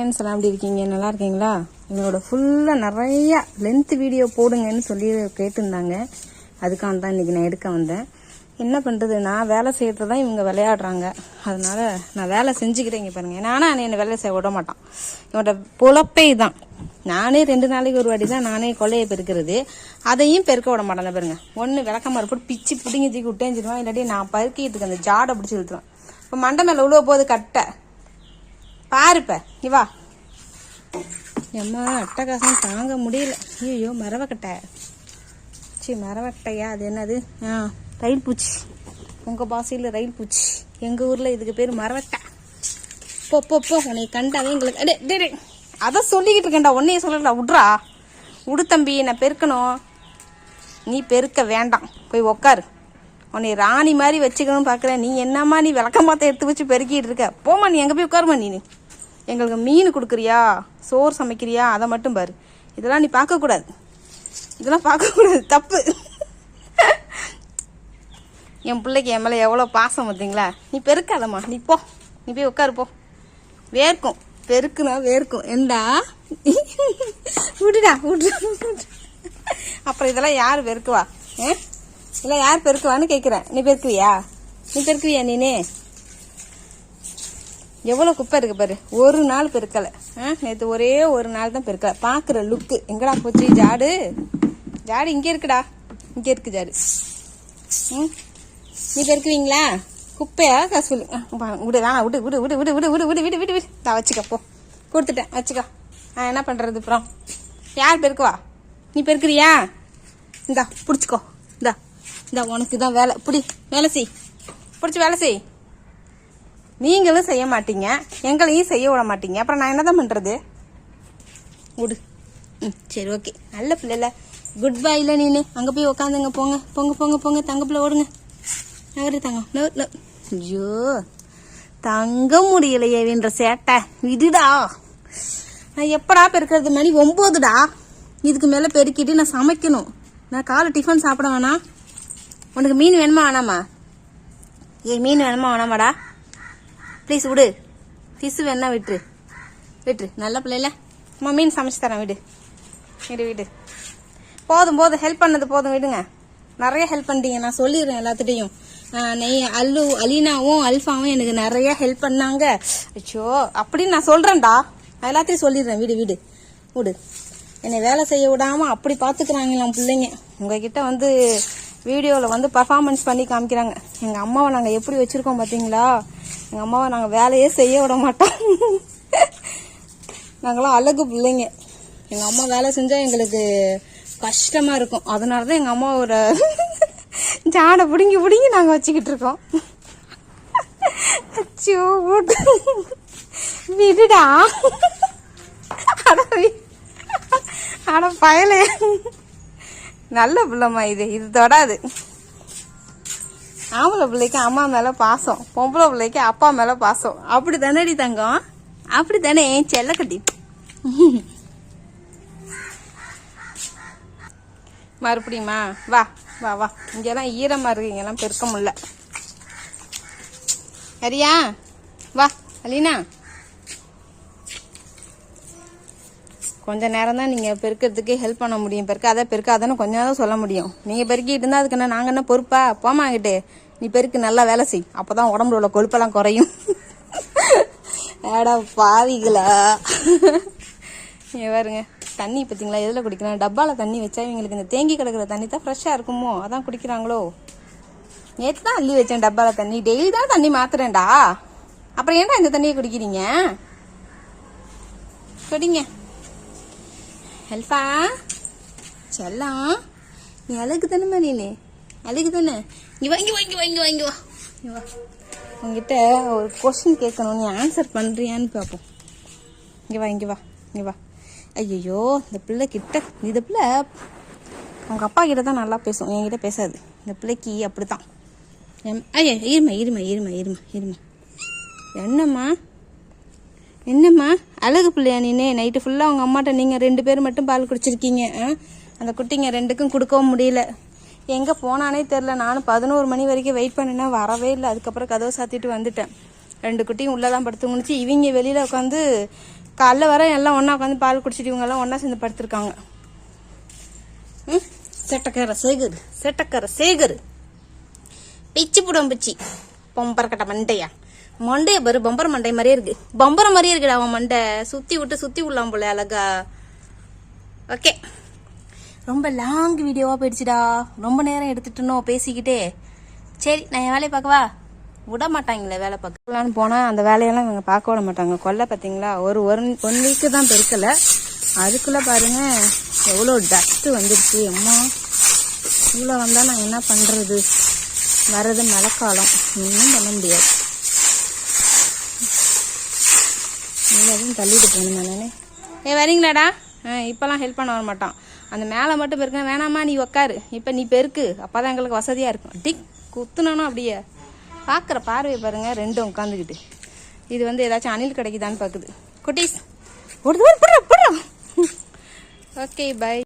Friends எல்லாம் எப்படி இருக்கீங்க? நல்லா இருக்கீங்களா? எங்களோட ஃபுல்லாக நிறையா லென்த் வீடியோ போடுங்கன்னு சொல்லி கேட்டிருந்தாங்க. அதுக்காக தான் இன்றைக்கி நான் எடுக்க வந்தேன். என்ன பண்ணுறது, நான் வேலை செய்கிறது தான் இவங்க விளையாடுறாங்க. அதனால் நான் வேலை செஞ்சுக்கிறேன். இங்கே பாருங்கள், நானும் என்னை வேலை செய்ய விட மாட்டான். இவனோட பொழப்பே தான். நானே 2 நாளைக்கு ஒரு வாட்டி தான் நானே கொள்ளையை பெருக்கிறது. அதையும் பெருக்க விட மாட்டேன். பாருங்க, ஒன்று விளக்கமாறு போட்டு பிச்சு பிடிங்கி தூக்கி விட்டேஞ்சிடுவான். இல்லாட்டி நான் பருக்கிட்டு அந்த ஜாடை பிடிச்சி இழுத்துருவேன். இப்போ மண்டை மேலே உழுவ போது கட்டை பாருப்ப இவா எம்மா அட்டகாசம் தாங்க முடியல. ஐயோ மரவக்கட்டை, மரவட்டையா? அது என்னது? ரயில் பூச்சி. உங்கள் பாசையில் ரயில் பூச்சி, எங்கள் ஊரில் இதுக்கு பேர் மரவட்டை. போ போ போ, உன்னை கண்டாவே எங்களுக்கு அடே அதை சொல்லிக்கிட்டு இருக்கேன்டா. உன்னையே சொல்லல, விட்றா விடு தம்பி, நான் பெருக்கணும். நீ பெருக்க வேண்டாம், போய் உக்காரு. உன்னை ராணி மாதிரி வச்சுக்கணும்னு பார்க்குறேன். நீ என்னம்மா நீ விளக்கமாத்த எடுத்து வச்சு பெருக்கிட்டு இருக்க? போமா, நீ எங்கே போய் உட்காருமா. நீ எங்களுக்கு மீன் கொடுக்குறியா, சோறு சமைக்கிறியா, அதை மட்டும் பாரு. இதெல்லாம் நீ பார்க்கக்கூடாது, இதெல்லாம் பார்க்கக்கூடாது, தப்பு. என் பிள்ளைக்கு என் மேலே எவ்வளோ பாசம் பார்த்தீங்களா? நீ பெருக்காதம்மா, நீ போ, நீ போய் உட்காரு போ. வேர்க்கும், பெருக்குனா வேர்க்கும். ஏண்டா விடுடா விடு. அப்புறம் இதெல்லாம் யார் பெருக்குவா? இதெல்லாம் யார் பெருக்குவான்னு கேட்குறேன். நீ பெருக்குவியா? நீனே? எவ்வளோ குப்பை இருக்கு பாரு. ஒரு நாள் பெருக்கலை. நேற்று ஒரே ஒரு நாள் தான் பெருக்கலை. பார்க்குற லுக்கு எங்கடா போச்சு? ஜாடு இங்கே இருக்குடா, இங்கே இருக்கு ஜாடு. நீ பெருக்குவீங்களா? குப்பையா காசு விடு. வேணா விடு விடு விடு விடு விடு விடு விடு விடு விடு விடு. நான் வச்சுக்க, போ, கொடுத்துட்டேன், வச்சுக்கோ. என்ன பண்ணுறது அப்புறம்? யார் பெருக்குவா? நீ பெருக்குறியா? இந்தா பிடிச்சிக்கோ. இந்தா உனக்கு தான் வேலை. பிடி, வேலை செய், பிடிச்சி வேலை செய். நீங்களும் செய்ய மாட்டீங்க, எங்களையும் செய்ய விட மாட்டீங்க. அப்புறம் நான் என்னதான் பண்ணுறது? விடு. சரி, ஓகே, நல்ல பிள்ளைல. Good bye. இல்லை நீனு அங்கே போய் உக்காந்துங்க. போங்க போங்க போங்க போங்க, தங்க பிள்ளை ஓடுங்க. நகரு தங்க. ஐயோ தங்க முடியலையே என்ற சேட்டை. விடுடா. நான் எப்படா பெருக்கிறது? மணி 9டா. இதுக்கு மேலே பெருக்கிட்டு நான் சமைக்கணும். நான் காலை டிஃபன் சாப்பிட வேணாம். உனக்கு மீன் வேணுமா வேணாமா? மீன் வேணுமா வேணாமாடா? ப்ளீஸ் விடு. ஃபிஷ் வேணா விட்டுரு. நல்ல பிள்ளைல. அம்மா மீன் சமைச்சு தரேன், விடு. போதும் ஹெல்ப் பண்ணது போதும், விடுங்க. நிறைய ஹெல்ப் பண்ணிட்டீங்க, நான் சொல்லிடுறேன் எல்லாத்துட்டையும். அலீனாவும் அல்ஃபாவும் எனக்கு நிறைய ஹெல்ப் பண்ணாங்க. அச்சோ அப்படின்னு நான் சொல்றேன்டா, எல்லாத்தையும் சொல்லிடுறேன். விடு. என்னை வேலை செய்ய விடாம அப்படி பாத்துக்கிறாங்களாம் பிள்ளைங்க. உங்ககிட்ட வீடியோவில் பர்ஃபார்மன்ஸ் பண்ணி காமிக்கிறாங்க. எங்கள் அம்மாவை நாங்கள் எப்படி வச்சுருக்கோம் பார்த்தீங்களா? எங்கள் அம்மாவை நாங்கள் வேலையே செய்ய விட மாட்டோம். நாங்களாம் அழகு பிள்ளைங்க. எங்கள் அம்மா வேலை செஞ்சால் எங்களுக்கு கஷ்டமாக இருக்கும். அதனால தான் எங்கள் அம்மாவோட ஜாடை பிடுங்கி நாங்கள் வச்சுக்கிட்டு இருக்கோம். அச்சோ விடுடா. அட பயலே, நல்ல பிள்ளைம்மா. இது தொடாது. ஆம்பளை பிள்ளைக்கு அம்மா மேல பாசம், பொம்பளை பிள்ளைக்கு அப்பா மேல பாசம். அப்படி தானேடி தங்கம்? அப்படி தானே செல்லக்கட்டி? மறுபடியுமா? வா வா வா. இங்கெல்லாம் ஈரமா இருக்கு, இங்கெல்லாம் பெருக்க முடியல. சரியா? வா அலீனா. கொஞ்ச நேரம் தான் நீங்கள் பெருக்கிறதுக்கு ஹெல்ப் பண்ண முடியும். பெருக்காதானே கொஞ்ச நேரம் சொல்ல முடியும். நீங்கள் பெருக்கிட்டு இருந்தால் அதுக்கு நாங்கள் என்ன பொறுப்பா? போமாங்கிட்டு நீ பெருக்கு, நல்லா வேலை செய். அப்போ தான் உடம்புல உள்ள கொழுப்பெல்லாம் குறையும். ஏடா பாவிகளா. பாருங்க, தண்ணி பார்த்தீங்களா? எதில் குடிக்கலாம்? டப்பாவில் தண்ணி வச்சா இவங்களுக்கு இந்த தேங்கி கிடக்கிற தண்ணி தான் ஃப்ரெஷ்ஷாக இருக்குமோ, அதான் குடிக்கிறாங்களோ. நேற்று தான் அள்ளி வச்சேன் டப்பாவில் தண்ணி. டெய்லி தான் தண்ணி மாத்துறேன்டா. அப்புறம் ஏன்டா இந்த தண்ணியை குடிக்கிறீங்க? குடிங்க. ஹெல்ஃபா செல்லாம், நீ அழகு தானேம்மா? நீ அழகு தானே? இங்க வா. உங்ககிட்ட ஒரு கொஸ்டின் கேட்கணும், நீ ஆன்சர் பண்ணுறியான்னு பார்ப்போம். இங்கே வா. ஐயோ இந்த பிள்ளை கிட்ட, இந்த பிள்ளை அவங்க அப்பா கிட்ட தான் நல்லா பேசும், என்கிட்ட பேசாது. இந்த பிள்ளைக்கு அப்படித்தான். ஐயா இருமா. என்னம்மா அழகு பிள்ளையா நீனே? நைட்டு ஃபுல்லாக அவங்க அம்மாட்ட நீங்கள் 2 பேர் மட்டும் பால் குடிச்சிருக்கீங்க. அந்த குட்டிங்க 2க்கும் கொடுக்கவும் முடியல. எங்கே போனானே தெரில. நானும் 11 மணி வரைக்கும் வெயிட் பண்ணினேன், வரவே இல்லை. அதுக்கப்புறம் கதவை சாத்திட்டு வந்துட்டேன். 2 குட்டியும் உள்ளே தான் படுத்து முடிச்சு. இவங்க வெளியில் உட்காந்து காலைல வர எல்லாம் ஒன்றா உட்காந்து பால் குடிச்சிட்டு இவங்கெல்லாம் ஒன்றா சேர்ந்து படுத்துருக்காங்க. சேட்டக்கார சேகர் பிச்சு புடம் பிச்சு பொம்பர் கட்ட மண்டையை பாரு. பொம்பர் மண்டை மாதிரியே இருக்கு. பொம்பரை மாதிரியே இருக்குடா அவன் மண்டை. சுற்றி விடலாம் போல அழகா. ஓகே, ரொம்ப லாங் வீடியோவாக போயிடுச்சுடா. ரொம்ப நேரம் எடுத்துட்டோம் பேசிக்கிட்டே. சரி, நான் என் வேலையை பார்க்கவா? விட மாட்டாங்களே வேலை பார்க்கலான்னு போனால் அந்த வேலையெல்லாம் இவங்க பார்க்க விட மாட்டாங்க. கொல்லை பார்த்தீங்களா, ஒன் வீக்கு தான் பெருக்கலை. அதுக்குள்ளே பாருங்க எவ்வளோ டஸ்ட்டு வந்துடுச்சு. அம்மா இவ்வளோ வந்தால் நான் என்ன பண்ணுறது? வர்றது மழைக்காலம், ஒன்றும் பண்ண முடியாது. எதுவும் தள்ளிட்டு போகணும் நானே. வரீங்களாடா? இப்போலாம் ஹெல்ப் பண்ண வர மாட்டான். அந்த மேலே மட்டும் பெருக்க வேணாமா, நீ உக்காரு, இப்போ நீ பெருக்கு, அப்போ தான் எங்களுக்கு வசதியாக இருக்கும். டிக் குத்துனானும் அப்படியே பார்க்குற பார்வையை பாருங்கள். 2 உட்காந்துக்கிட்டு இது ஏதாச்சும் அணில் கிடைக்குதான்னு பார்க்குது. குட்டீஸ் ஓடுது. Okay, by.